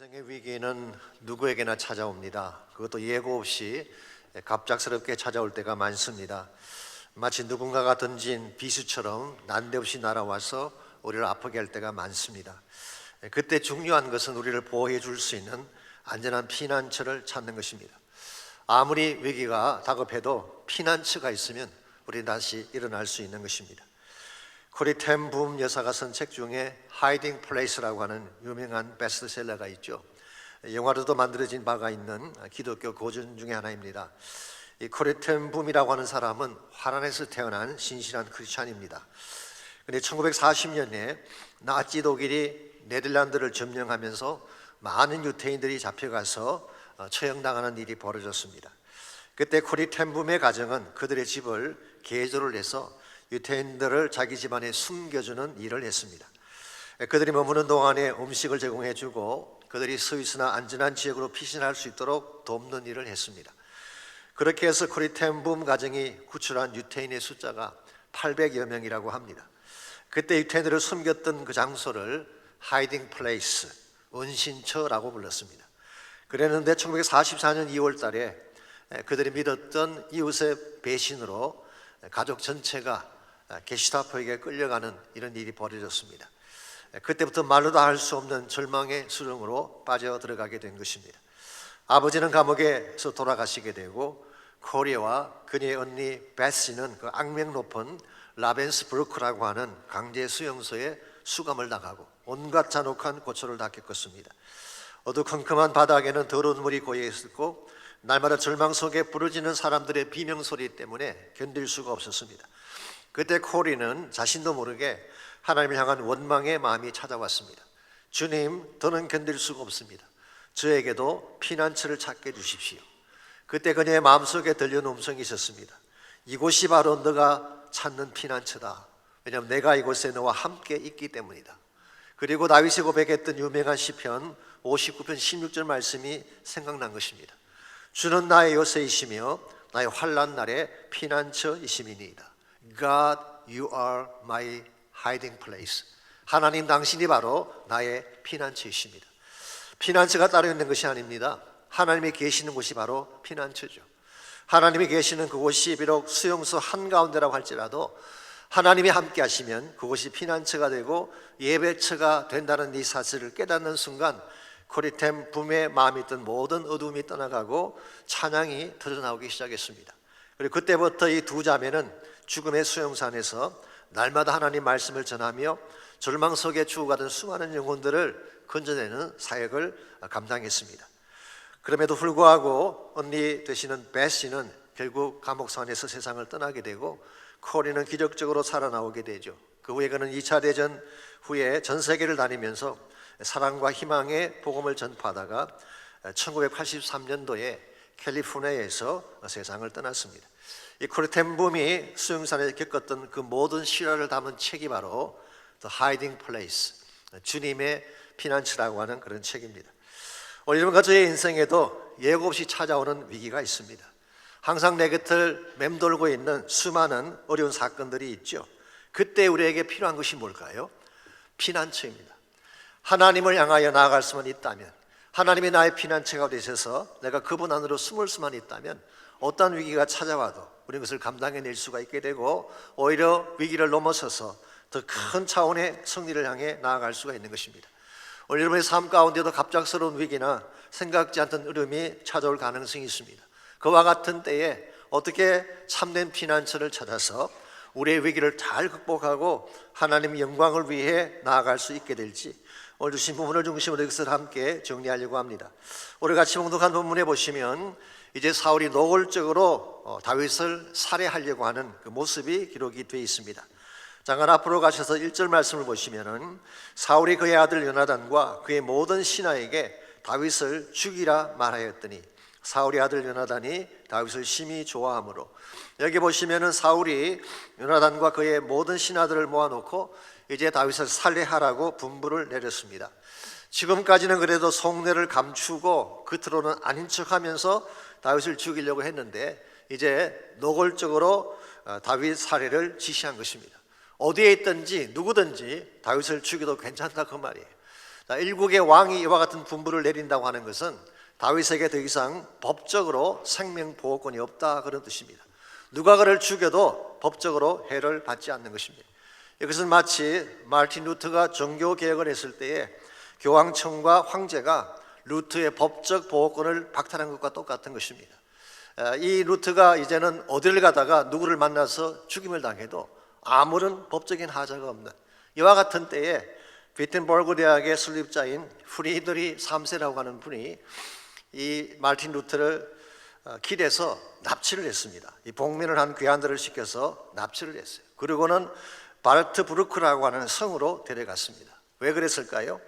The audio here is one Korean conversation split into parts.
인생의 위기는 누구에게나 찾아옵니다. 그것도 예고 없이 갑작스럽게 찾아올 때가 많습니다. 마치 누군가가 던진 비수처럼 난데없이 날아와서 우리를 아프게 할 때가 많습니다. 그때 중요한 것은 우리를 보호해 줄 수 있는 안전한 피난처를 찾는 것입니다. 아무리 위기가 다급해도 피난처가 있으면 우리는 다시 일어날 수 있는 것입니다. 코리 텐 붐 여사가 쓴 책 중에 하이딩 플레이스라고 하는 유명한 베스트셀러가 있죠. 영화로도 만들어진 바가 있는 기독교 고전 중에 하나입니다. 이 코리 텐 붐이라고 하는 사람은 화란에서 태어난 신실한 크리스찬입니다. 그런데 1940년에 나치 독일이 네덜란드를 점령하면서 많은 유태인들이 잡혀가서 처형당하는 일이 벌어졌습니다. 그때 코리 텐 붐의 가정은 그들의 집을 개조를 해서 유태인들을 자기 집안에 숨겨주는 일을 했습니다. 그들이 머무는 동안에 음식을 제공해주고 그들이 스위스나 안전한 지역으로 피신할 수 있도록 돕는 일을 했습니다. 그렇게 해서 코리 텐 붐 가정이 구출한 유태인의 숫자가 800여 명이라고 합니다. 그때 유태인들을 숨겼던 그 장소를 하이딩 플레이스, 은신처라고 불렀습니다. 그랬는데 1944년 2월 달에 그들이 믿었던 이웃의 배신으로 가족 전체가 게시타포에게 끌려가는 이런 일이 벌어졌습니다. 그때부터 말로도 할 수 없는 절망의 수렁으로 빠져 들어가게 된 것입니다. 아버지는 감옥에서 돌아가시게 되고 코리와 그녀의 언니 베시는 그 악명 높은 라벤스부르크라고 하는 강제 수용소에 수감을 당하고 온갖 잔혹한 고초를 다 겪었습니다. 어두컴컴한 바닥에는 더러운 물이 고여 있었고 날마다 절망 속에 부르짖는 사람들의 비명소리 때문에 견딜 수가 없었습니다. 그때 코리는 자신도 모르게 하나님을 향한 원망의 마음이 찾아왔습니다. 주님, 더는 견딜 수가 없습니다. 저에게도 피난처를 찾게 해주십시오. 그때 그녀의 마음속에 들려온 음성이 있었습니다. 이곳이 바로 너가 찾는 피난처다. 왜냐하면 내가 이곳에 너와 함께 있기 때문이다. 그리고 다윗이 고백했던 유명한 시편 59편 16절 말씀이 생각난 것입니다. 주는 나의 요새이시며 나의 환난 날에 피난처이심이니이다. God, you are my hiding place. 하나님, 당신이 바로 나의 피난처이십니다. 피난처가 따로 있는 것이 아닙니다. 하나님이 계시는 곳이 바로 피난처죠. 하나님이 계시는 그곳이 비록 수용소 한가운데라고 할지라도 하나님이 함께 하시면 그곳이 피난처가 되고 예배처가 된다는 이 사실을 깨닫는 순간 코리 텐 붐의 마음에 있던 모든 어두움이 떠나가고 찬양이 터져나오기 시작했습니다. 그리고 그때부터 이 두 자매는 죽음의 수용소 안에서 날마다 하나님 말씀을 전하며 절망 속에 죽어가던 수많은 영혼들을 건져내는 사역을 감당했습니다. 그럼에도 불구하고 언니 되시는 베시는 결국 감옥소 안에서 세상을 떠나게 되고 코리는 기적적으로 살아나오게 되죠. 그 후에 그는 2차 대전 후에 전 세계를 다니면서 사랑과 희망의 복음을 전파하다가 1983년도에 캘리포니아에서 세상을 떠났습니다. 이 코리 텐 붐이 수용산에서 겪었던 그 모든 실화를 담은 책이 바로 The Hiding Place, 주님의 피난처라고 하는 그런 책입니다. 여러분과 저의 인생에도 예고 없이 찾아오는 위기가 있습니다. 항상 내 곁을 맴돌고 있는 수많은 어려운 사건들이 있죠. 그때 우리에게 필요한 것이 뭘까요? 피난처입니다. 하나님을 향하여 나아갈 수만 있다면, 하나님이 나의 피난처가 되셔서 내가 그분 안으로 숨을 수만 있다면 어떤 위기가 찾아와도 우리는 그것을 감당해낼 수가 있게 되고 오히려 위기를 넘어서서 더 큰 차원의 승리를 향해 나아갈 수가 있는 것입니다. 오늘 여러분의 삶 가운데도 갑작스러운 위기나 생각지 않던 어려움이 찾아올 가능성이 있습니다. 그와 같은 때에 어떻게 참된 피난처를 찾아서 우리의 위기를 잘 극복하고 하나님의 영광을 위해 나아갈 수 있게 될지 오늘 주신 부분을 중심으로 이것을 함께 정리하려고 합니다. 오늘 같이 봉독한 본문에 보시면 이제 사울이 노골적으로 다윗을 살해하려고 하는 그 모습이 기록이 되어 있습니다. 잠깐 앞으로 가셔서 1절 말씀을 보시면은 사울이 그의 아들 요나단과 그의 모든 신하에게 다윗을 죽이라 말하였더니 사울의 아들 요나단이 다윗을 심히 좋아하므로, 여기 보시면은 사울이 요나단과 그의 모든 신하들을 모아놓고 이제 다윗을 살해하라고 분부를 내렸습니다. 지금까지는 그래도 속내를 감추고 겉으로는 아닌 척하면서 다윗을 죽이려고 했는데 이제 노골적으로 다윗 살해를 지시한 것입니다. 어디에 있든지 누구든지 다윗을 죽여도 괜찮다 그 말이에요. 자, 일국의 왕이 이와 같은 분부를 내린다고 하는 것은 다윗에게 더 이상 법적으로 생명보호권이 없다, 그런 뜻입니다. 누가 그를 죽여도 법적으로 해를 받지 않는 것입니다. 이것은 마치 마르틴 루터가 종교개혁을 했을 때에 교황청과 황제가 루터의 법적 보호권을 박탈한 것과 똑같은 것입니다. 이 루터가 이제는 어디를 가다가 누구를 만나서 죽임을 당해도 아무런 법적인 하자가 없는, 이와 같은 때에 비텐버그 대학의 설립자인 프리드리 3세라고 하는 분이 이 마르틴 루터를 길에서 납치를 했습니다. 이 복면을 한 귀환들을 시켜서 납치를 했어요. 그리고는 바르트부르크라고 하는 성으로 데려갔습니다. 왜 그랬을까요?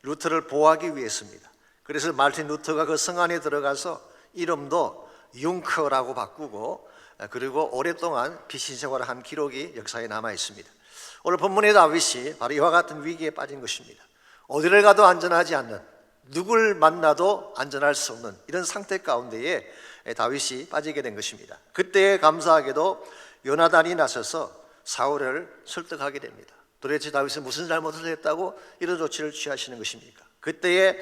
루터를 보호하기 위해서입니다. 그래서 마르틴 루터가 그 성 안에 들어가서 이름도 융커라고 바꾸고, 그리고 오랫동안 피신 생활을 한 기록이 역사에 남아 있습니다. 오늘 본문의 다윗이 바로 이와 같은 위기에 빠진 것입니다. 어디를 가도 안전하지 않는, 누굴 만나도 안전할 수 없는 이런 상태 가운데에 다윗이 빠지게 된 것입니다. 그때 감사하게도 요나단이 나서서 사울을 설득하게 됩니다. 도대체 다윗은 무슨 잘못을 했다고 이런 조치를 취하시는 것입니까? 그때에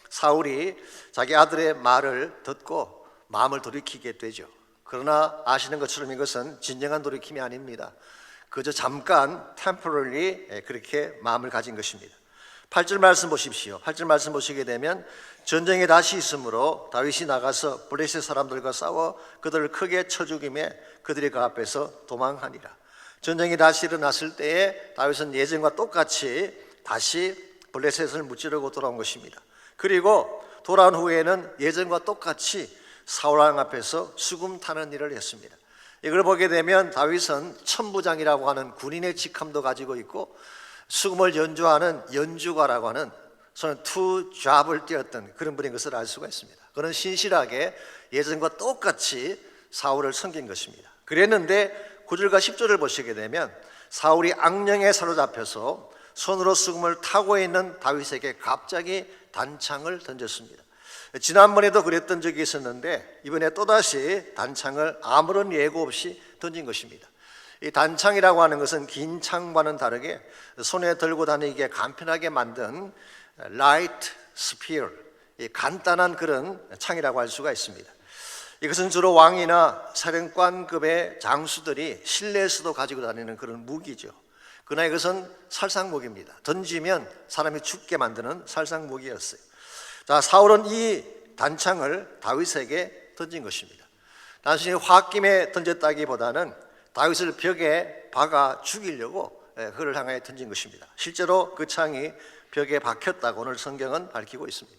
사울이 자기 아들의 말을 듣고 마음을 돌이키게 되죠. 그러나 아시는 것처럼 이것은 진정한 돌이킴이 아닙니다. 그저 잠깐 temporarily 그렇게 마음을 가진 것입니다. 8절 말씀 보십시오. 8절 말씀 보시게 되면 전쟁이 다시 있으므로 다윗이 나가서 블레셋 사람들과 싸워 그들을 크게 쳐 죽이며 그들이 그 앞에서 도망하니라. 전쟁이 다시 일어났을 때에 다윗은 예전과 똑같이 다시 블레셋을 무찌르고 돌아온 것입니다. 그리고 돌아온 후에는 예전과 똑같이 사울 왕 앞에서 수금 타는 일을 했습니다. 이걸 보게 되면 다윗은 천부장이라고 하는 군인의 직함도 가지고 있고 수금을 연주하는 연주가라고 하는 손에 투 잡을 띄었던 그런 분인 것을 알 수가 있습니다. 그는 신실하게 예전과 똑같이 사울을 섬긴 것입니다. 그랬는데 9절과 10절을 보시게 되면 사울이 악령에 사로잡혀서 손으로 수금을 타고 있는 다윗에게 갑자기 단창을 던졌습니다. 지난번에도 그랬던 적이 있었는데 이번에 또다시 단창을 아무런 예고 없이 던진 것입니다. 이 단창이라고 하는 것은 긴 창과는 다르게 손에 들고 다니기에 간편하게 만든 라이트 스피어, 간단한 그런 창이라고 할 수가 있습니다. 이것은 주로 왕이나 사령관급의 장수들이 실내에서도 가지고 다니는 그런 무기죠. 그러나 이것은 살상무기입니다. 던지면 사람이 죽게 만드는 살상무기였어요. 자, 사울은 이 단창을 다윗에게 던진 것입니다. 단순히 홧김에 던졌다기보다는 다윗을 벽에 박아 죽이려고 그를 향해 던진 것입니다. 실제로 그 창이 벽에 박혔다고 오늘 성경은 밝히고 있습니다.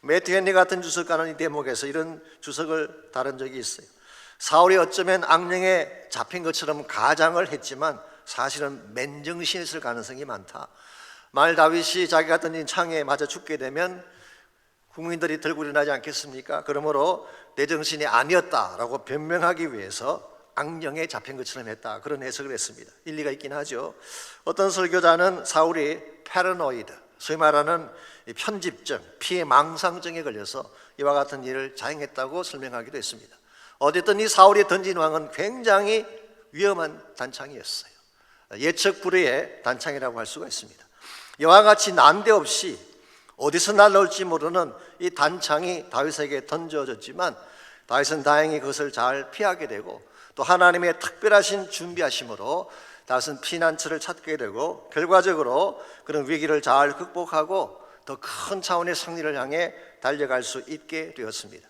매튜 헨리 같은 주석가는 이 대목에서 이런 주석을 다룬 적이 있어요. 사울이 어쩌면 악령에 잡힌 것처럼 가장을 했지만 사실은 맨정신했을 가능성이 많다. 만일 다윗이 자기가 던진 창에 맞아 죽게 되면 국민들이 들고 일어나지 않겠습니까? 그러므로 내 정신이 아니었다라고 변명하기 위해서 악령에 잡힌 것처럼 했다, 그런 해석을 했습니다. 일리가 있긴 하죠. 어떤 설교자는 사울이 패러노이드, 소위 말하는 편집증, 피해 망상증에 걸려서 이와 같은 일을 자행했다고 설명하기도 했습니다. 어쨌든 이 사울이 던진 왕은 굉장히 위험한 단창이었어요. 예측 불허의 단창이라고 할 수가 있습니다. 이와 같이 난데없이 어디서 날라올지 모르는 이 단창이 다윗에게 던져졌지만 다윗은 다행히 그것을 잘 피하게 되고 또 하나님의 특별하신 준비하심으로 다윗은 피난처를 찾게 되고 결과적으로 그런 위기를 잘 극복하고 더 큰 차원의 승리를 향해 달려갈 수 있게 되었습니다.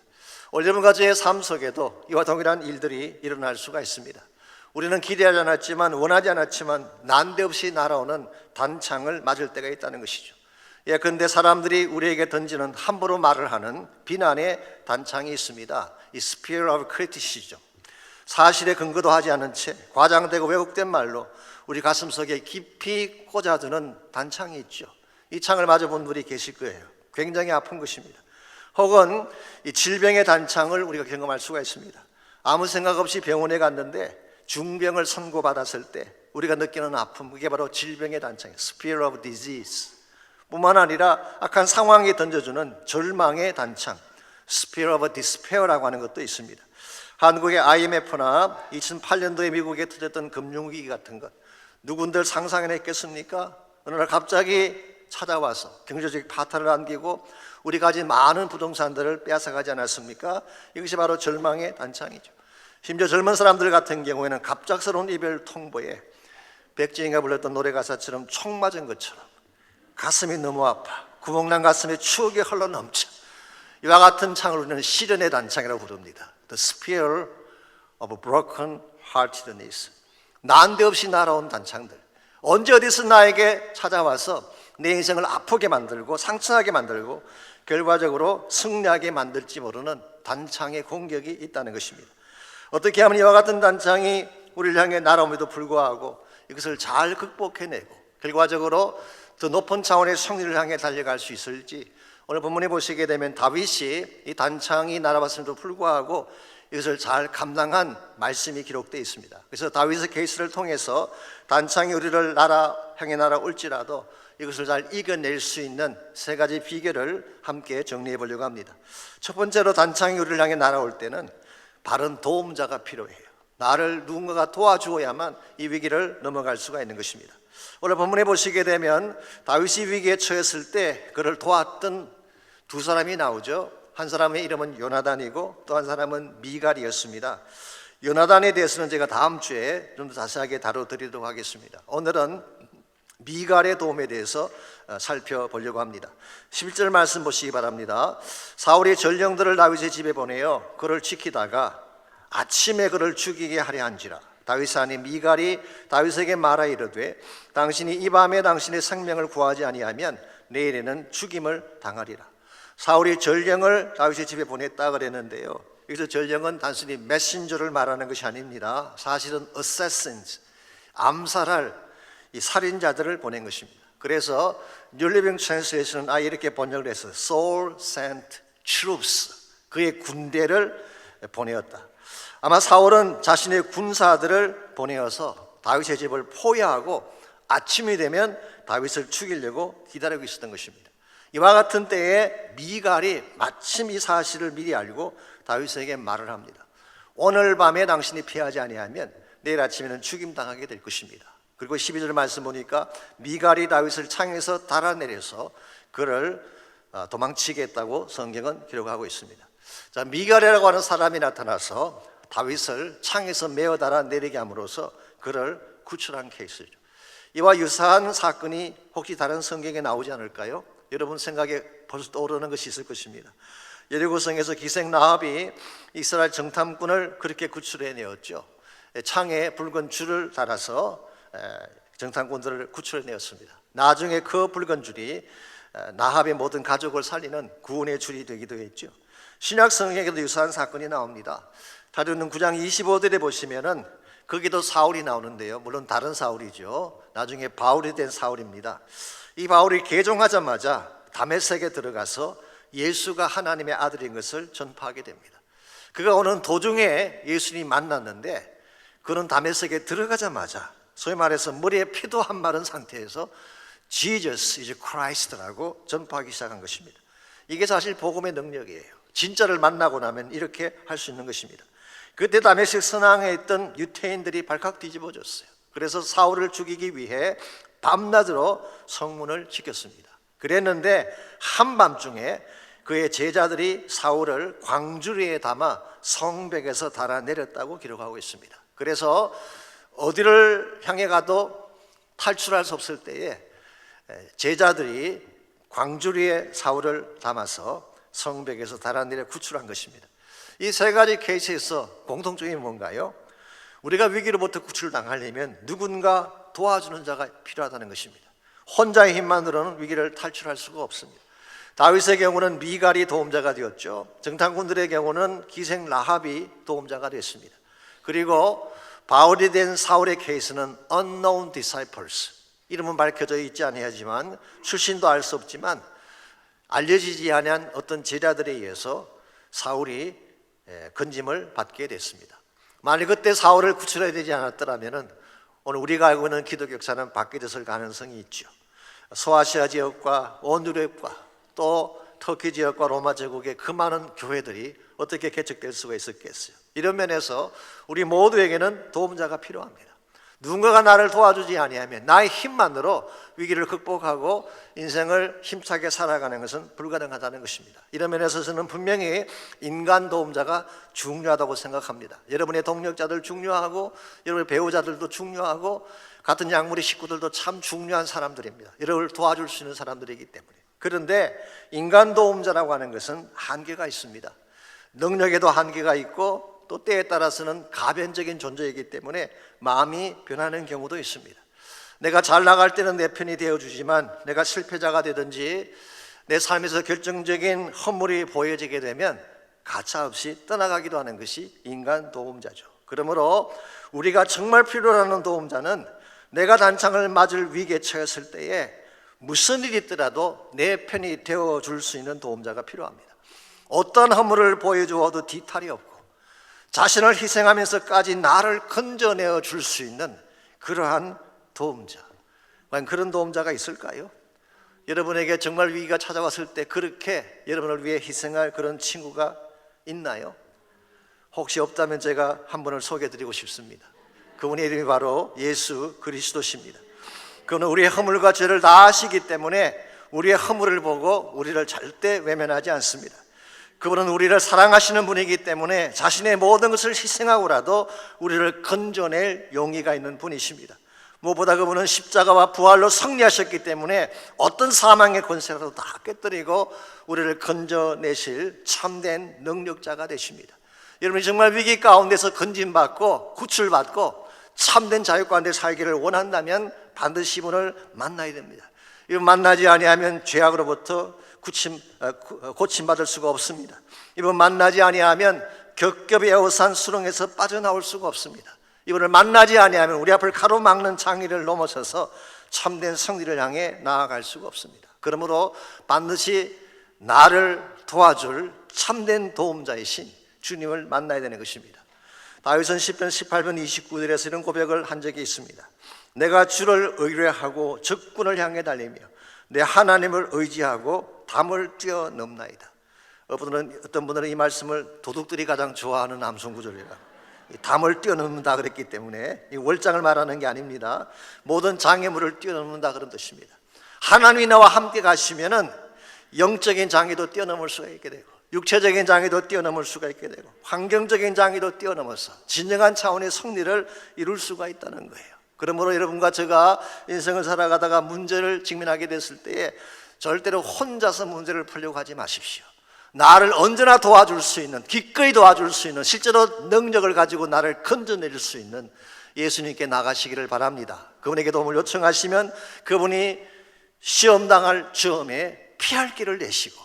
오늘 여러분과의 삶 속에도 이와 동일한 일들이 일어날 수가 있습니다. 우리는 기대하지 않았지만 원하지 않았지만 난데없이 날아오는 단창을 맞을 때가 있다는 것이죠. 예컨대 사람들이 우리에게 던지는 함부로 말을 하는 비난의 단창이 있습니다. 이 Spear of Criticism, 사실에 근거도 하지 않은 채 과장되고 왜곡된 말로 우리 가슴속에 깊이 꽂아두는 단창이 있죠. 이 창을 맞아본 분이 계실 거예요. 굉장히 아픈 것입니다. 혹은 이 질병의 단창을 우리가 경험할 수가 있습니다. 아무 생각 없이 병원에 갔는데 중병을 선고받았을 때 우리가 느끼는 아픔, 그게 바로 질병의 단창이에요. Spear of Disease. 뿐만 아니라 악한 상황에 던져주는 절망의 단창, Spear of Despair라고 하는 것도 있습니다. 한국의 IMF나 2008년도에 미국에 터졌던 금융위기 같은 것, 누군들 상상해냈겠습니까? 어느 날 갑자기 찾아와서 경제적 파탄을 안기고 우리가 가진 많은 부동산들을 빼앗아가지 않았습니까? 이것이 바로 절망의 단창이죠. 심지어 젊은 사람들 같은 경우에는 갑작스러운 이별 통보에 백지영이가 불렀던 노래 가사처럼 총 맞은 것처럼 가슴이 너무 아파 구멍난 가슴에 추억이 흘러넘쳐 이와 같은 창을 우리는 시련의 단창이라고 부릅니다. The spear of broken heartedness. 난데없이 날아온 단창들, 언제 어디서 나에게 찾아와서 내 인생을 아프게 만들고 상처하게 만들고 결과적으로 승리하게 만들지 모르는 단창의 공격이 있다는 것입니다. 어떻게 하면 이와 같은 단창이 우리를 향해 날아옴에도 불구하고 이것을 잘 극복해내고 결과적으로 더 높은 차원의 승리를 향해 달려갈 수 있을지, 오늘 본문에 보시게 되면 다윗이 이 단창이 날아왔음에도 불구하고 이것을 잘 감당한 말씀이 기록되어 있습니다. 그래서 다윗의 케이스를 통해서 단창이 우리를 향해 날아올지라도 이것을 잘 이겨낼 수 있는 세 가지 비결을 함께 정리해 보려고 합니다. 첫 번째로 단창이 우리를 향해 날아올 때는 바른 도움자가 필요해요. 나를 누군가가 도와주어야만 이 위기를 넘어갈 수가 있는 것입니다. 오늘 본문에 보시게 되면 다윗이 위기에 처했을 때 그를 도왔던 두 사람이 나오죠. 한 사람의 이름은 요나단이고 또 한 사람은 미갈이었습니다. 요나단에 대해서는 제가 다음 주에 좀 더 자세하게 다뤄드리도록 하겠습니다. 오늘은 미갈의 도움에 대해서 살펴보려고 합니다. 11절 말씀 보시기 바랍니다. 사울이 전령들을 다윗의 집에 보내어 그를 지키다가 아침에 그를 죽이게 하려 한지라. 다윗의 아내 미갈이 다윗에게 말하 이르되 당신이 이 밤에 당신의 생명을 구하지 아니하면 내일에는 죽임을 당하리라. 사울이 전령을 다윗의 집에 보냈다 그랬는데요, 여기서 전령은 단순히 메신저를 말하는 것이 아닙니다. 사실은 assassins, 암살할 이 살인자들을 보낸 것입니다. 그래서 New Living Translation은 이렇게 번역을 했어요. Saul sent troops, 그의 군대를 보내었다. 아마 사울은 자신의 군사들을 보내어서 다윗의 집을 포위하고 아침이 되면 다윗을 죽이려고 기다리고 있었던 것입니다. 이와 같은 때에 미갈이 마침 이 사실을 미리 알고 다윗에게 말을 합니다. 오늘 밤에 당신이 피하지 아니하면 내일 아침에는 죽임당하게 될 것입니다. 그리고 12절 말씀 보니까 미갈이 다윗을 창에서 달아내려서 그를 도망치겠다고 성경은 기록하고 있습니다. 자, 미갈이라고 하는 사람이 나타나서 다윗을 창에서 메어 달아내리게 함으로써 그를 구출한 케이스죠. 이와 유사한 사건이 혹시 다른 성경에 나오지 않을까요? 여러분 생각에 벌써 떠오르는 것이 있을 것입니다. 여리고성에서 기생 라합이 이스라엘 정탐꾼을 그렇게 구출해내었죠. 창에 붉은 줄을 달아서 정탐꾼들을 구출해내었습니다. 나중에 그 붉은 줄이 라합의 모든 가족을 살리는 구원의 줄이 되기도 했죠. 신약 성경에도 유사한 사건이 나옵니다. 다루는 9장 25절에 보시면은 거기도 사울이 나오는데요, 물론 다른 사울이죠. 나중에 바울이 된 사울입니다. 이 바울이 개종하자마자 다메섹에 들어가서 예수가 하나님의 아들인 것을 전파하게 됩니다. 그가 오는 도중에 예수님이 만났는데 그는 다메섹에 들어가자마자 소위 말해서 머리에 피도 안 마른 상태에서 Jesus is Christ라고 전파하기 시작한 것입니다. 이게 사실 복음의 능력이에요. 진짜를 만나고 나면 이렇게 할 수 있는 것입니다. 그때 다메섹 선왕에 있던 유태인들이 발칵 뒤집어졌어요. 그래서 사울을 죽이기 위해 밤낮으로 성문을 지켰습니다. 그랬는데 한밤중에 그의 제자들이 사울을 광주리에 담아 성벽에서 달아내렸다고 기록하고 있습니다. 그래서 어디를 향해 가도 탈출할 수 없을 때에 제자들이 광주리에 사울을 담아서 성벽에서 달아내려 구출한 것입니다. 이 세 가지 케이스에서 공통점이 뭔가요? 우리가 위기로부터 구출당하려면 누군가 도와주는 자가 필요하다는 것입니다. 혼자의 힘만으로는 위기를 탈출할 수가 없습니다. 다윗의 경우는 미갈이 도움자가 되었죠. 정탐꾼들의 경우는 기생 라합이 도움자가 됐습니다. 그리고 바울이 된 사울의 케이스는 unknown disciples, 이름은 밝혀져 있지 아니하지만 출신도 알 수 없지만 알려지지 아니한 어떤 제자들에 의해서 사울이 건짐을 받게 됐습니다. 만약 그때 사울을 구출해야 되지 않았더라면 오늘 우리가 알고 있는 기독교 역사는 바뀌었을 가능성이 있죠. 소아시아 지역과 온 유럽과 또 터키 지역과 로마 제국의 그 많은 교회들이 어떻게 개척될 수가 있었겠어요. 이런 면에서 우리 모두에게는 도움자가 필요합니다. 누군가가 나를 도와주지 아니하면 나의 힘만으로 위기를 극복하고 인생을 힘차게 살아가는 것은 불가능하다는 것입니다. 이런 면에서 저는 분명히 인간 도움자가 중요하다고 생각합니다. 여러분의 동력자들 중요하고 여러분의 배우자들도 중요하고 같은 약물의 식구들도 참 중요한 사람들입니다. 여러분을 도와줄 수 있는 사람들이기 때문에. 그런데 인간 도움자라고 하는 것은 한계가 있습니다. 능력에도 한계가 있고 또 때에 따라서는 가변적인 존재이기 때문에 마음이 변하는 경우도 있습니다. 내가 잘 나갈 때는 내 편이 되어주지만 내가 실패자가 되든지 내 삶에서 결정적인 허물이 보여지게 되면 가차없이 떠나가기도 하는 것이 인간 도움자죠. 그러므로 우리가 정말 필요로 하는 도움자는 내가 단창을 맞을 위기에 처했을 때에 무슨 일이 있더라도 내 편이 되어줄 수 있는 도움자가 필요합니다. 어떤 허물을 보여주어도 뒤탈이 없고 자신을 희생하면서까지 나를 건져내어 줄 수 있는 그러한 도움자. 과연 그런 도움자가 있을까요? 여러분에게 정말 위기가 찾아왔을 때 그렇게 여러분을 위해 희생할 그런 친구가 있나요? 혹시 없다면 제가 한 분을 소개해드리고 싶습니다. 그분의 이름이 바로 예수 그리스도십니다. 그는 우리의 허물과 죄를 다 아시기 때문에 우리의 허물을 보고 우리를 절대 외면하지 않습니다. 그분은 우리를 사랑하시는 분이기 때문에 자신의 모든 것을 희생하고라도 우리를 건져낼 용의가 있는 분이십니다. 무엇보다 그분은 십자가와 부활로 승리하셨기 때문에 어떤 사망의 권세라도 다 깨뜨리고 우리를 건져내실 참된 능력자가 되십니다. 여러분이 정말 위기 가운데서 건진받고 구출받고 참된 자유 가운데 살기를 원한다면 반드시 이분을 만나야 됩니다. 이분 만나지 아니하면 죄악으로부터 고침받을 수가 없습니다. 이분 만나지 아니하면 겹겹이 에워싼 수렁에서 빠져나올 수가 없습니다. 이분을 만나지 아니하면 우리 앞을 가로막는 장애를 넘어서서 참된 승리를 향해 나아갈 수가 없습니다. 그러므로 반드시 나를 도와줄 참된 도움자이신 주님을 만나야 되는 것입니다. 다윗은 시편 18편 29절에서 이런 고백을 한 적이 있습니다. 내가 주를 의뢰하고 적군을 향해 달리며 내 하나님을 의지하고 담을 뛰어넘나이다. 어떤 분들은 이 말씀을 도둑들이 가장 좋아하는 암송 구절이라 담을 뛰어넘는다 그랬기 때문에 이 월장을 말하는 게 아닙니다. 모든 장애물을 뛰어넘는다 그런 뜻입니다. 하나님이 나와 함께 가시면은 영적인 장애도 뛰어넘을 수가 있게 되고 육체적인 장애도 뛰어넘을 수가 있게 되고 환경적인 장애도 뛰어넘어서 진정한 차원의 승리를 이룰 수가 있다는 거예요. 그러므로 여러분과 제가 인생을 살아가다가 문제를 직면하게 됐을 때에 절대로 혼자서 문제를 풀려고 하지 마십시오. 나를 언제나 도와줄 수 있는, 기꺼이 도와줄 수 있는, 실제로 능력을 가지고 나를 건져낼 수 있는 예수님께 나가시기를 바랍니다. 그분에게 도움을 요청하시면 그분이 시험당할 즈음에 피할 길을 내시고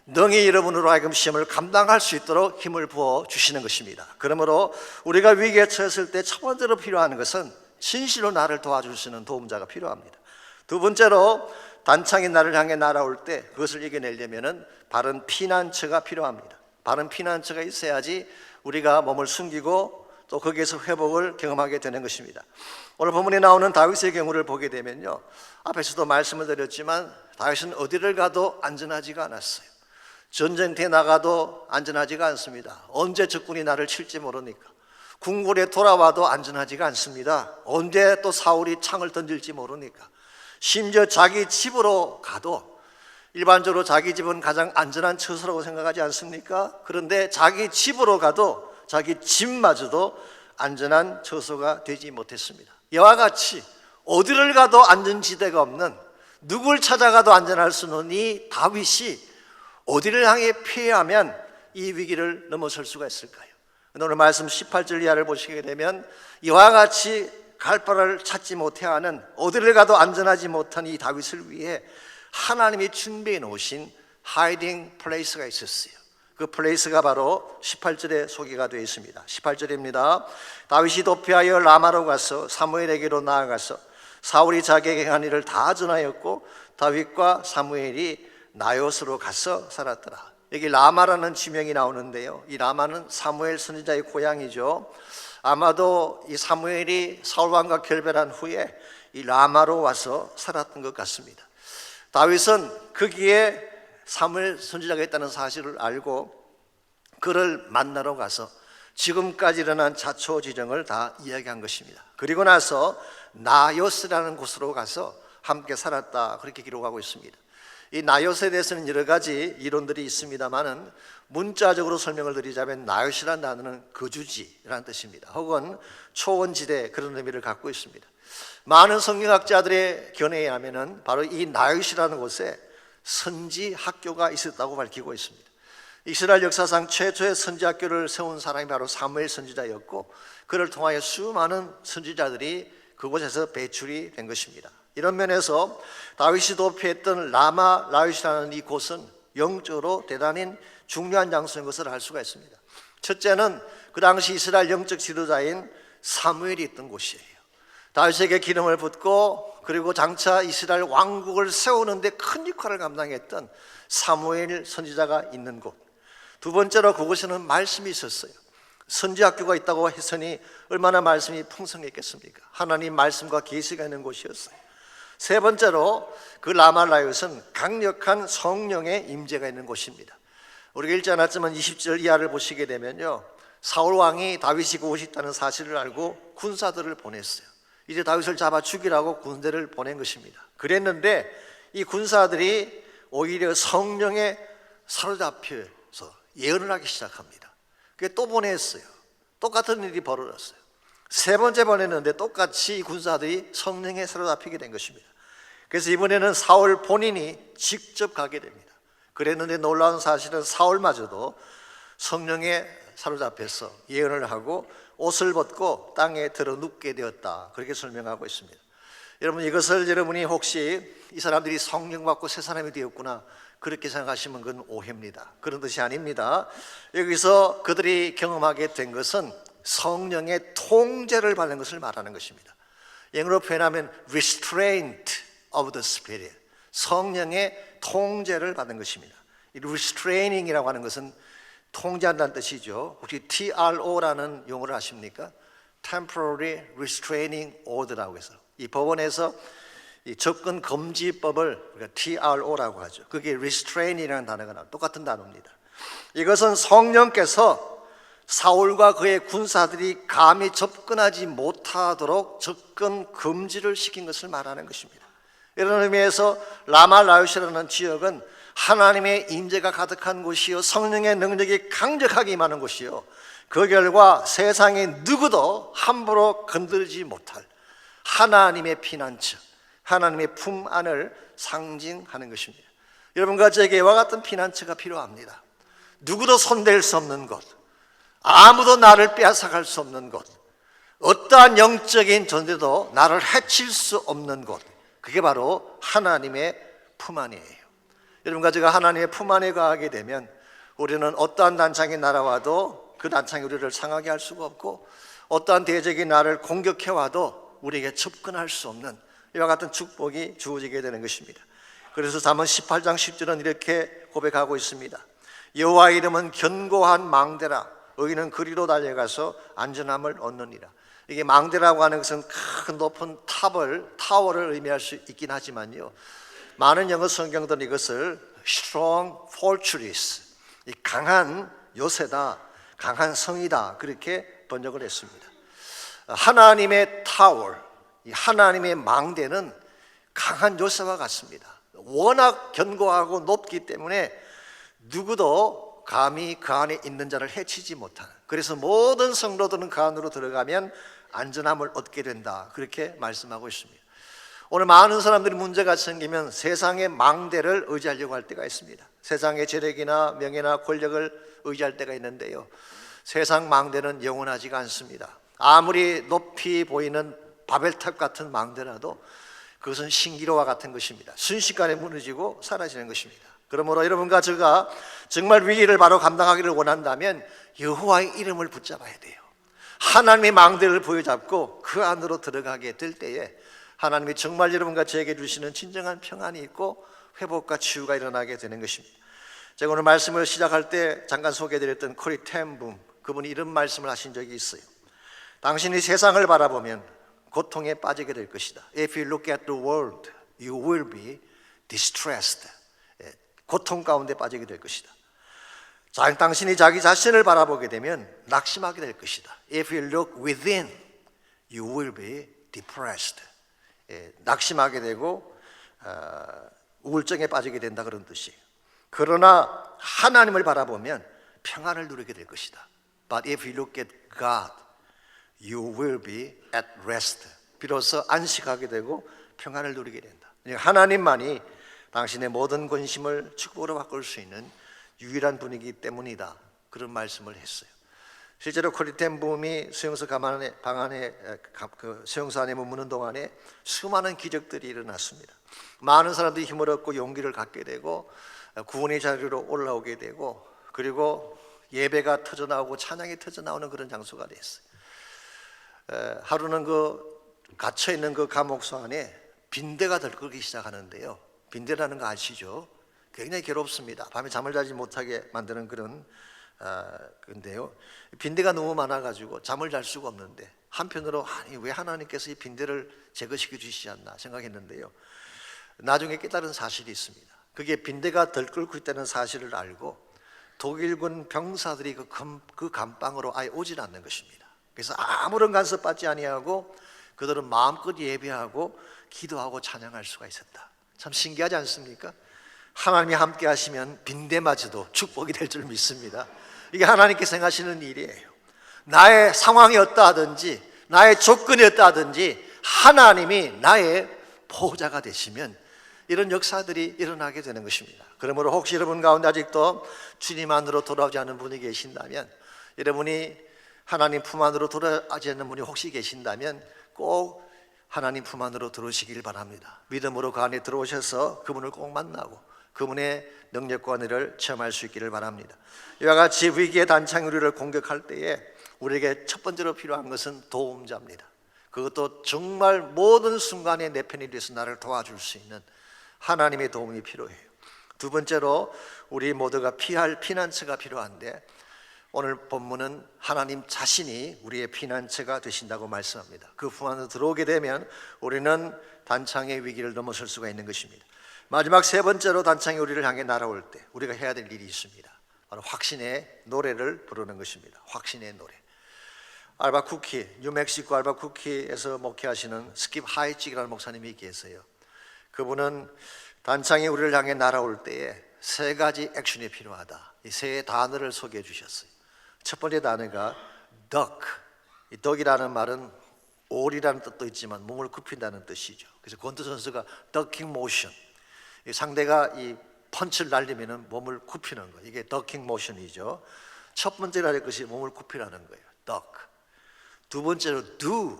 능히 여러분으로 하여금 시험을 감당할 수 있도록 힘을 부어 주시는 것입니다. 그러므로 우리가 위기에 처했을 때 첫 번째로 필요한 것은 진실로 나를 도와줄 수 있는 도움자가 필요합니다. 두 번째로 단창이 나를 향해 날아올 때 그것을 이겨내려면 바른 피난처가 필요합니다. 바른 피난처가 있어야지 우리가 몸을 숨기고 또 거기에서 회복을 경험하게 되는 것입니다. 오늘 본문에 나오는 다윗의 경우를 보게 되면요, 앞에서도 말씀을 드렸지만 다윗은 어디를 가도 안전하지가 않았어요. 전쟁터에 나가도 안전하지가 않습니다. 언제 적군이 나를 칠지 모르니까. 궁궐에 돌아와도 안전하지가 않습니다. 언제 또 사울이 창을 던질지 모르니까. 심지어 자기 집으로 가도 일반적으로 자기 집은 가장 안전한 처소라고 생각하지 않습니까? 그런데 자기 집으로 가도 자기 집마저도 안전한 처소가 되지 못했습니다. 이와 같이 어디를 가도 안전지대가 없는, 누굴 찾아가도 안전할 수 없는 이 다윗이 어디를 향해 피하면 이 위기를 넘어설 수가 있을까요? 오늘 말씀 18절 이하를 보시게 되면 이와 같이 갈 바를 찾지 못해하는, 어디를 가도 안전하지 못한 이 다윗을 위해 하나님이 준비해 놓으신 하이딩 플레이스가 있었어요. 그 플레이스가 바로 18절에 소개가 되어 있습니다. 18절입니다. 다윗이 도피하여 라마로 가서 사무엘에게로 나아가서 사울이 자기에게 한 일을 다 전하였고 다윗과 사무엘이 나요스로 가서 살았더라. 여기 라마라는 지명이 나오는데요, 이 라마는 사무엘 선지자의 고향이죠. 아마도 이 사무엘이 사울왕과 결별한 후에 이 라마로 와서 살았던 것 같습니다. 다윗은 거기에 사무엘 선지자가 있다는 사실을 알고 그를 만나러 가서 지금까지 일어난 자초지정을 다 이야기한 것입니다. 그리고 나서 나요스라는 곳으로 가서 함께 살았다, 그렇게 기록하고 있습니다. 이 나요스에 대해서는 여러 가지 이론들이 있습니다만은 문자적으로 설명을 드리자면 나요스라는 단어는 거주지라는 뜻입니다. 혹은 초원지대, 그런 의미를 갖고 있습니다. 많은 성경학자들의 견해에 의하면은 바로 이 나요스라는 곳에 선지 학교가 있었다고 밝히고 있습니다. 이스라엘 역사상 최초의 선지 학교를 세운 사람이 바로 사무엘 선지자였고, 그를 통하여 수많은 선지자들이 그곳에서 배출이 된 것입니다. 이런 면에서 다윗이 도피했던 라마 라윗이라는 이 곳은 영적으로 대단히 중요한 장소인 것을 알 수가 있습니다. 첫째는 그 당시 이스라엘 영적 지도자인 사무엘이 있던 곳이에요. 다윗에게 기름을 붓고 그리고 장차 이스라엘 왕국을 세우는 데 큰 역할을 감당했던 사무엘 선지자가 있는 곳. 두 번째로 그곳에는 말씀이 있었어요. 선지학교가 있다고 했으니 얼마나 말씀이 풍성했겠습니까? 하나님 말씀과 계시가 있는 곳이었어요. 세 번째로 그 라말라윗은 강력한 성령의 임재가 있는 곳입니다. 우리가 읽지 않았지만 20절 이하를 보시게 되면요, 사울 왕이 다윗이 그곳에 있다는 사실을 알고 군사들을 보냈어요. 이제 다윗을 잡아 죽이라고 군대를 보낸 것입니다. 그랬는데 이 군사들이 오히려 성령에 사로잡혀서 예언을 하기 시작합니다. 그게 또 보냈어요. 똑같은 일이 벌어졌어요. 세 번째 보냈는데 똑같이 이 군사들이 성령에 사로잡히게 된 것입니다. 그래서 이번에는 사울 본인이 직접 가게 됩니다. 그랬는데 놀라운 사실은 사울마저도 성령에 사로잡혀서 예언을 하고 옷을 벗고 땅에 들어 눕게 되었다, 그렇게 설명하고 있습니다. 여러분, 이것을 여러분이 혹시 이 사람들이 성령 받고 새 사람이 되었구나, 그렇게 생각하시면 그건 오해입니다. 그런 뜻이 아닙니다. 여기서 그들이 경험하게 된 것은 성령의 통제를 받는 것을 말하는 것입니다. 영어로 표현하면 restraint of the Spirit, 성령의 통제를 받는 것입니다. 이 restraining이라고 하는 것은 통제한다는 뜻이죠. 혹시 TRO라는 용어를 아십니까? Temporary Restraining Order라고 해서 이 법원에서 이 접근 금지법을 우리가 TRO라고 하죠. 그게 restrain이라는 단어가 나와요. 똑같은 단어입니다. 이것은 성령께서 사울과 그의 군사들이 감히 접근하지 못하도록 접근 금지를 시킨 것을 말하는 것입니다. 이런 의미에서 라말라윗이라는 지역은 하나님의 임재가 가득한 곳이요, 성령의 능력이 강력하게 임하는 곳이요, 그 결과 세상의 누구도 함부로 건드리지 못할 하나님의 피난처, 하나님의 품 안을 상징하는 것입니다. 여러분과 제게 이와 같은 피난처가 필요합니다. 누구도 손댈 수 없는 곳, 아무도 나를 빼앗아갈 수 없는 곳, 어떠한 영적인 존재도 나를 해칠 수 없는 곳, 그게 바로 하나님의 품 안이에요. 여러분과 제가 하나님의 품 안에 가게 되면 우리는 어떠한 단창이 날아와도 그 단창이 우리를 상하게 할 수가 없고, 어떠한 대적이 나를 공격해와도 우리에게 접근할 수 없는 이와 같은 축복이 주어지게 되는 것입니다. 그래서 잠언 18장 10절은 이렇게 고백하고 있습니다. 여호와의 이름은 견고한 망대라, 의인은 그리로 달려가서 안전함을 얻느니라. 이게 망대라고 하는 것은 큰 높은 타워를 의미할 수 있긴 하지만요, 많은 영어 성경들은 이것을 strong fortress, 이 강한 요새다, 강한 성이다, 그렇게 번역을 했습니다. 하나님의 타워, 이 하나님의 망대는 강한 요새와 같습니다. 워낙 견고하고 높기 때문에 누구도 감히 그 안에 있는 자를 해치지 못하는, 그래서 모든 성도들은 그 안으로 들어가면 안전함을 얻게 된다, 그렇게 말씀하고 있습니다. 오늘 많은 사람들이 문제가 생기면 세상의 망대를 의지하려고 할 때가 있습니다. 세상의 재력이나 명예나 권력을 의지할 때가 있는데요, 세상 망대는 영원하지가 않습니다. 아무리 높이 보이는 바벨탑 같은 망대라도 그것은 신기로와 같은 것입니다. 순식간에 무너지고 사라지는 것입니다. 그러므로 여러분과 제가 정말 위기를 바로 감당하기를 원한다면 여호와의 이름을 붙잡아야 돼요. 하나님의 망대를 보여잡고 그 안으로 들어가게 될 때에 하나님이 정말 여러분과 저에게 주시는 진정한 평안이 있고 회복과 치유가 일어나게 되는 것입니다. 제가 오늘 말씀을 시작할 때 잠깐 소개해드렸던 코리 텐붐, 그분이 이런 말씀을 하신 적이 있어요. 당신이 세상을 바라보면 고통에 빠지게 될 것이다. If you look at the world, you will be distressed. 고통 가운데 빠지게 될 것이다. 당신이 자기 자신을 바라보게 되면 낙심하게 될 것이다. If you look within, you will be depressed. 낙심하게 되고 우울증에 빠지게 된다 그런 뜻이에요. 그러나 하나님을 바라보면 평안을 누리게 될 것이다. But if you look at God, you will be at rest. 비로소 안식하게 되고 평안을 누리게 된다. 하나님만이 당신의 모든 근심을 축복으로 바꿀 수 있는 유일한 분이기 때문이다. 그런 말씀을 했어요. 실제로 코리텐 부음이 수용소 방 안에 수용소 안에 머무는 동안에 수많은 기적들이 일어났습니다. 많은 사람들이 힘을 얻고 용기를 갖게 되고 구원의 자리로 올라오게 되고 그리고 예배가 터져나오고 찬양이 터져나오는 그런 장소가 됐어요. 하루는 갇혀있는 그 감옥소 안에 빈대가 들끓기 시작하는데요. 빈대라는 거 아시죠? 굉장히 괴롭습니다. 밤에 잠을 자지 못하게 만드는 그런 근데요, 빈대가 너무 많아가지고 잠을 잘 수가 없는데 한편으로 아니 왜 하나님께서 이 빈대를 제거시켜 주시지 않나 생각했는데요, 나중에 깨달은 사실이 있습니다. 그게 빈대가 들끓고 있다는 사실을 알고 독일군 병사들이 그 감방으로 아예 오질 않는 것입니다. 그래서 아무런 간섭받지 아니하고 그들은 마음껏 예배하고 기도하고 찬양할 수가 있었다. 참 신기하지 않습니까? 하나님이 함께 하시면 빈대마저도 축복이 될 줄 믿습니다. 이게 하나님께서 행하시는 일이에요. 나의 상황이 어떠하든지 나의 조건이 어떠하든지 하나님이 나의 보호자가 되시면 이런 역사들이 일어나게 되는 것입니다. 그러므로 혹시 여러분 가운데 아직도 주님 안으로 돌아오지 않은 분이 계신다면, 여러분이 하나님 품 안으로 돌아오지 않는 분이 혹시 계신다면 꼭 하나님 품 안으로 들어오시길 바랍니다. 믿음으로 그 안에 들어오셔서 그분을 꼭 만나고 그분의 능력과 은혜를 체험할 수 있기를 바랍니다. 이와 같이 위기의 단창이 우리를 공격할 때에 우리에게 첫 번째로 필요한 것은 도움자입니다. 그것도 정말 모든 순간에 내 편이 돼서 나를 도와줄 수 있는 하나님의 도움이 필요해요. 두 번째로 우리 모두가 피할 피난처가 필요한데, 오늘 본문은 하나님 자신이 우리의 피난처가 되신다고 말씀합니다. 그 품 안으로 들어오게 되면 우리는 단창의 위기를 넘어설 수가 있는 것입니다. 마지막 세 번째로 단창이 우리를 향해 날아올 때 우리가 해야 될 일이 있습니다. 바로 확신의 노래를 부르는 것입니다. 확신의 노래. 알바쿠키, 뉴멕시코 알바쿠키에서 목회하시는 스킵 하이직이라는 목사님이 계세요. 그분은 단창이 우리를 향해 날아올 때에 세 가지 액션이 필요하다, 이 세 단어를 소개해 주셨어요. 첫 번째 단어가 duck. 이 duck이라는 말은 오리라는 뜻도 있지만 몸을 굽힌다는 뜻이죠. 그래서 권투 선수가 ducking motion, 상대가 이 펀치를 날리면 몸을 굽히는 거, 이게 ducking motion이죠. 첫 번째로 할 것이 몸을 굽히라는 거예요. duck. 두 번째로 do,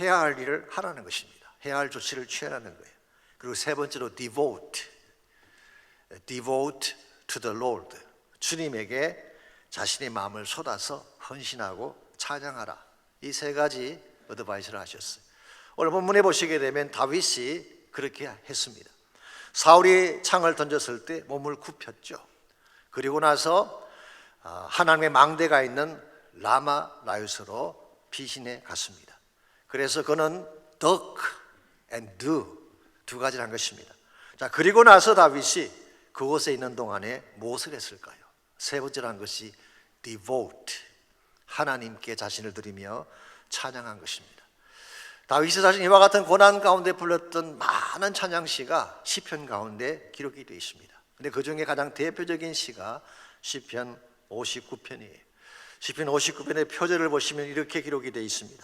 해야 할 일을 하라는 것입니다. 해야 할 조치를 취하라는 거예요. 그리고 세 번째로 devote to the Lord, 주님에게 자신의 마음을 쏟아서 헌신하고 찬양하라. 이 세 가지 어드바이스를 하셨어요. 오늘 본문에 보시게 되면 다윗이 그렇게 했습니다. 사울이 창을 던졌을 때 몸을 굽혔죠. 그리고 나서 하나님의 망대가 있는 라마 라윗으로 피신해 갔습니다. 그래서 그는 duck and do, 두 가지를 한 것입니다. 자, 그리고 나서 다윗이 그곳에 있는 동안에 무엇을 했을까요? 세 번째로 한 것이 devote, 하나님께 자신을 드리며 찬양한 것입니다. 다윗이 사실 이와 같은 고난 가운데 불렀던 많은 찬양시가 시편 가운데 기록이 되어 있습니다. 근데 그 중에 가장 대표적인 시가 시편 59편이에요. 시편 59편의 표제를 보시면 이렇게 기록이 되어 있습니다.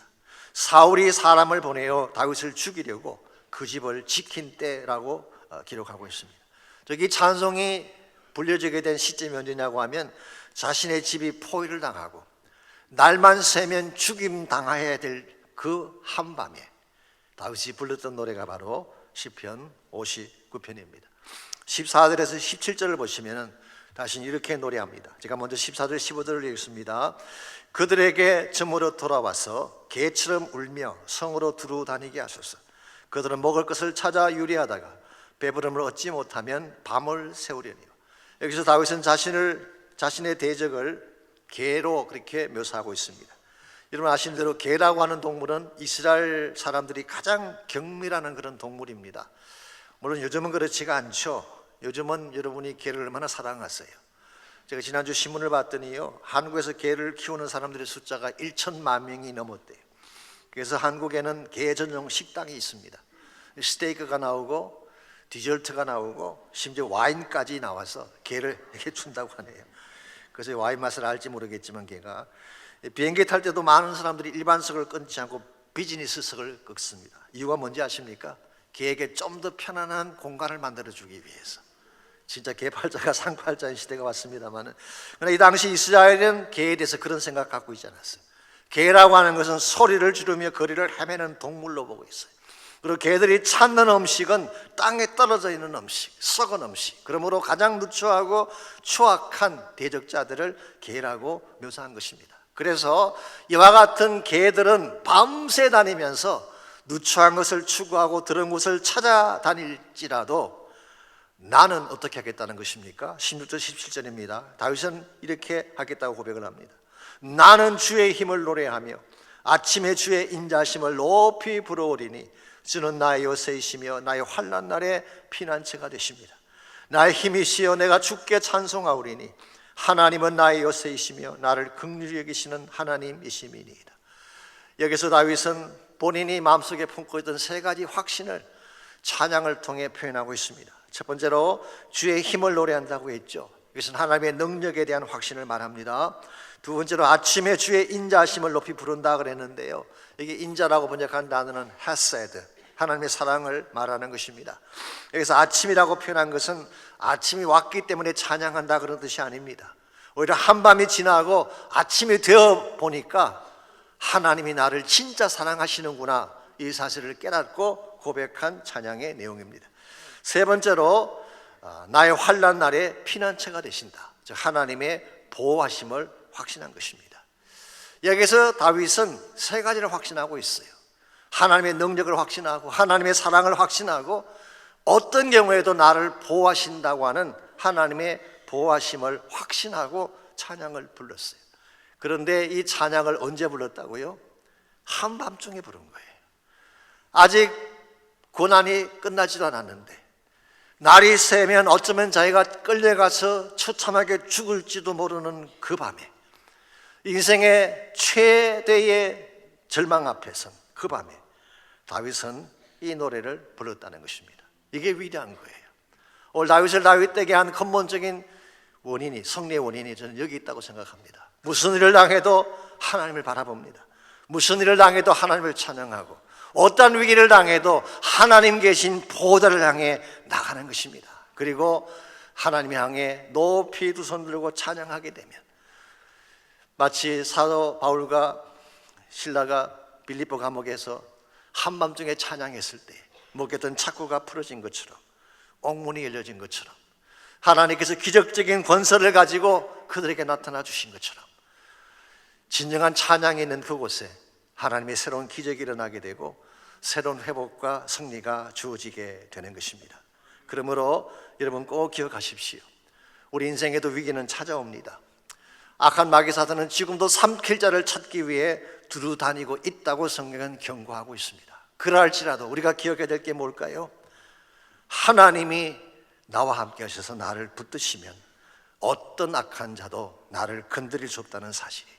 사울이 사람을 보내어 다윗을 죽이려고 그 집을 지킨 때라고 기록하고 있습니다. 저기 찬송이 불려지게 된 시점이 언제냐고 하면 자신의 집이 포위를 당하고 날만 새면 죽임 당해야 될 그 한밤에 다윗이 불렀던 노래가 바로 시편 59편입니다. 14절에서 17절을 보시면 다시 이렇게 노래합니다. 제가 먼저 14절 15절을 읽습니다. 그들에게 점으로 돌아와서 개처럼 울며 성으로 두루 다니게 하소서. 그들은 먹을 것을 찾아 유리하다가 배부름을 얻지 못하면 밤을 새우려니와. 여기서 다윗은 자신의 대적을 개로 그렇게 묘사하고 있습니다. 여러분 아시는 대로 개라고 하는 동물은 이스라엘 사람들이 가장 경멸하는 그런 동물입니다. 물론 요즘은 그렇지가 않죠. 요즘은 여러분이 개를 얼마나 사랑하세요? 제가 지난주 신문을 봤더니요, 한국에서 개를 키우는 사람들의 숫자가 1천만 명이 넘었대요. 그래서 한국에는 게 전용 식당이 있습니다. 스테이크가 나오고 디저트가 나오고 심지어 와인까지 나와서 게를 이렇게 준다고 하네요. 그래서 와인 맛을 알지 모르겠지만 게가 비행기 탈 때도 많은 사람들이 일반석을 끊지 않고 비즈니스석을 끊습니다. 이유가 뭔지 아십니까? 게에게 좀 더 편안한 공간을 만들어주기 위해서. 진짜 개팔자가 상팔자인 시대가 왔습니다만, 그러나 이 당시 이스라엘은 개에 대해서 그런 생각 갖고 있지 않았어요. 개라고 하는 것은 소리를 지르며 거리를 헤매는 동물로 보고 있어요. 그리고 개들이 찾는 음식은 땅에 떨어져 있는 음식, 썩은 음식. 그러므로 가장 누추하고 추악한 대적자들을 개라고 묘사한 것입니다. 그래서 이와 같은 개들은 밤새 다니면서 누추한 것을 추구하고 더러운 것을 찾아다닐지라도 나는 어떻게 하겠다는 것입니까? 16절 17절입니다. 다윗은 이렇게 하겠다고 고백을 합니다. 나는 주의 힘을 노래하며 아침에 주의 인자심을 높이 부르오리니 주는 나의 요새이시며 나의 환난 날의 피난처가 되십니다. 나의 힘이시여 내가 주께 찬송하오리니 하나님은 나의 요새이시며 나를 긍휼히 여기시는 하나님이심이니이다. 여기서 다윗은 본인이 마음속에 품고 있던 세 가지 확신을 찬양을 통해 표현하고 있습니다. 첫 번째로 주의 힘을 노래한다고 했죠. 이것은 하나님의 능력에 대한 확신을 말합니다. 두 번째로 아침에 주의 인자심을 높이 부른다 그랬는데요, 이게 인자라고 번역한 단어는 헤세드, 하나님의 사랑을 말하는 것입니다. 여기서 아침이라고 표현한 것은 아침이 왔기 때문에 찬양한다 그런 뜻이 아닙니다. 오히려 한밤이 지나고 아침이 되어 보니까 하나님이 나를 진짜 사랑하시는구나, 이 사실을 깨닫고 고백한 찬양의 내용입니다. 세 번째로 나의 환난 날에 피난처가 되신다, 즉 하나님의 보호하심을 확신한 것입니다. 여기서 다윗은 세 가지를 확신하고 있어요. 하나님의 능력을 확신하고 하나님의 사랑을 확신하고 어떤 경우에도 나를 보호하신다고 하는 하나님의 보호하심을 확신하고 찬양을 불렀어요. 그런데 이 찬양을 언제 불렀다고요? 한밤중에 부른 거예요. 아직 고난이 끝나지도 않았는데, 날이 새면 어쩌면 자기가 끌려가서 처참하게 죽을지도 모르는 그 밤에, 인생의 최대의 절망 앞에선 그 밤에 다윗은 이 노래를 불렀다는 것입니다. 이게 위대한 거예요. 오늘 다윗을 다윗되게 한 근본적인 원인이, 승리의 원인이 저는 여기 있다고 생각합니다. 무슨 일을 당해도 하나님을 바라봅니다. 무슨 일을 당해도 하나님을 찬양하고 어떠한 위기를 당해도 하나님 계신 보호자를 향해 나가는 것입니다. 그리고 하나님 향해 높이 두 손 들고 찬양하게 되면 마치 사도 바울과 실라가 빌립보 감옥에서 한밤중에 찬양했을 때 목했던 착고가 풀어진 것처럼, 옥문이 열려진 것처럼, 하나님께서 기적적인 권세를 가지고 그들에게 나타나 주신 것처럼 진정한 찬양이 있는 그곳에 하나님의 새로운 기적이 일어나게 되고 새로운 회복과 승리가 주어지게 되는 것입니다. 그러므로 여러분 꼭 기억하십시오. 우리 인생에도 위기는 찾아옵니다. 악한 마귀 사단은 지금도 삼킬 자를 찾기 위해 두루 다니고 있다고 성경은 경고하고 있습니다. 그럴지라도 우리가 기억해야 될 게 뭘까요? 하나님이 나와 함께 하셔서 나를 붙드시면 어떤 악한 자도 나를 건드릴 수 없다는 사실이,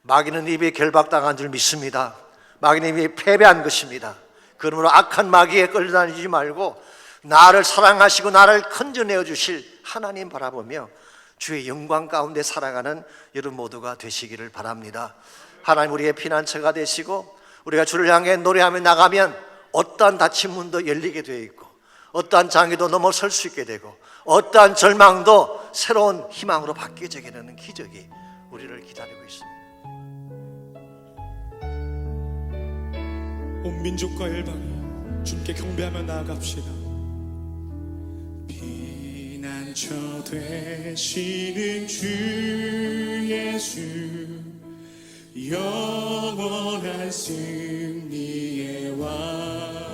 마귀는 입에 결박당한 줄 믿습니다. 마귀는 입에 패배한 것입니다. 그러므로 악한 마귀에 끌려다니지 말고 나를 사랑하시고 나를 건져내어 주실 하나님 바라보며 주의 영광 가운데 살아가는 여러분 모두가 되시기를 바랍니다. 하나님 우리의 피난처가 되시고 우리가 주를 향해 노래하며 나가면 어떠한 닫힌 문도 열리게 되어 있고 어떠한 장애도 넘어설 수 있게 되고 어떠한 절망도 새로운 희망으로 바뀌어지게 되는 기적이 우리를 기다리고 있습니다. 온 민족과 열방이 주께 경배하며 나아갑시다. 피난처 되시는 주 예수, 영원한 승리의 왕,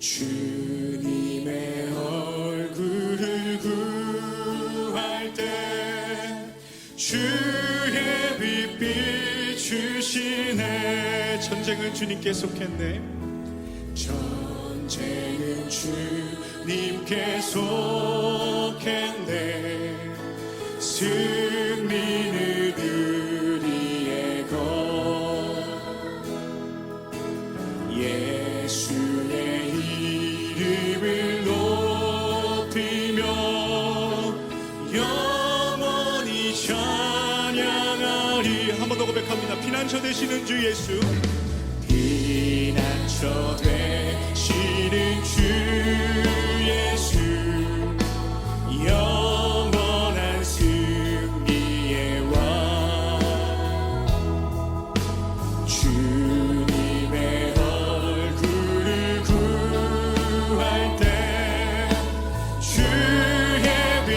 주님의 얼굴을 구할 때 주의 빛 비추시네. 전쟁은 주님께 속했네. 전쟁은 주님께 속했네. 승리는 우리의 것. 영원히 찬양하리. 한 번 더 고백합니다. 피난처 되시는 주 예수, 피난처 되시는 주 예수, 영원한 승리의 왕, 주님의 얼굴을 구할 때 주의 빛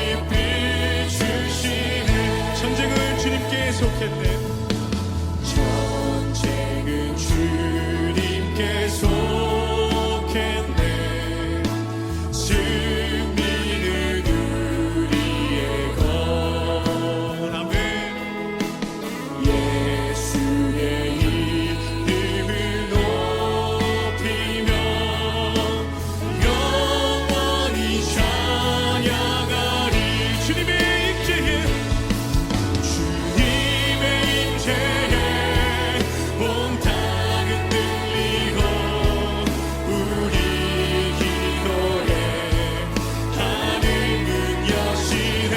비추시네. 전쟁은 주님께 속했네. 전쟁은 주님께 속했네. 승리는 우리의 것. 아멘. 예수의 이름을 높이며 영원히 찬양하리. 주님의 임재에 온 땅은 들리고 우리 기도에 하늘은 여시네.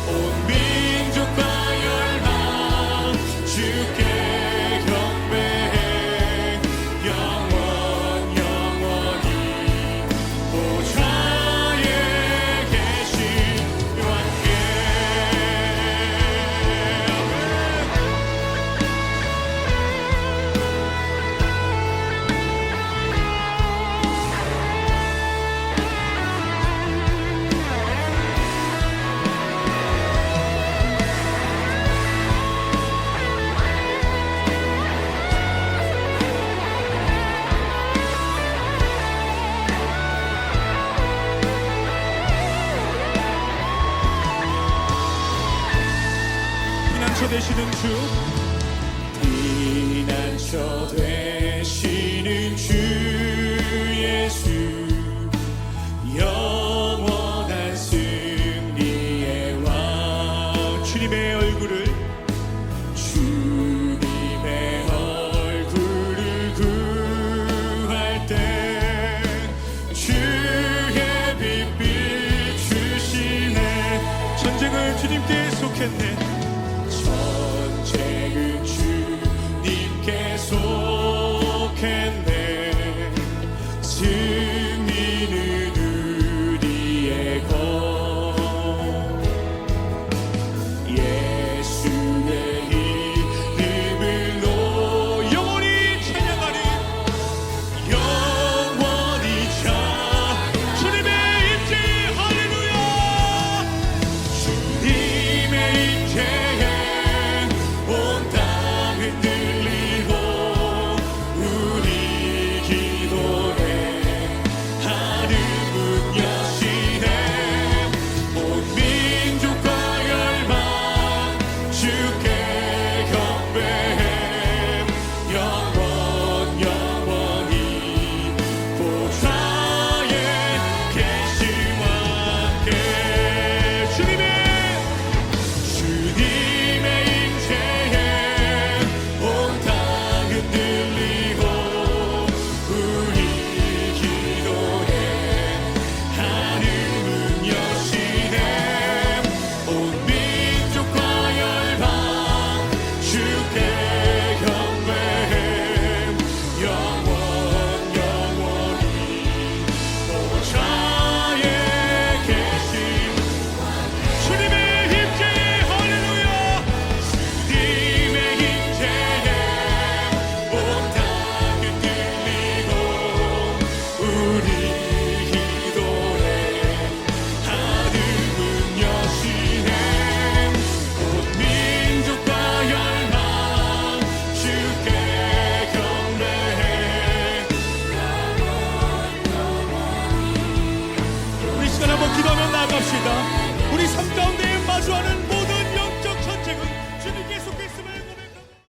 온 민족과 열방 주께 경배해. 영원히 보좌에 계신 왕께. 피난처 되시는 주, 피난처 되시는 주 예수, 영원한 승리의 왕. 주님의 얼굴을 구할 때 주의 빛 비추시네. 전쟁은 주님께 속했네. 전쟁은 주님께 속했네.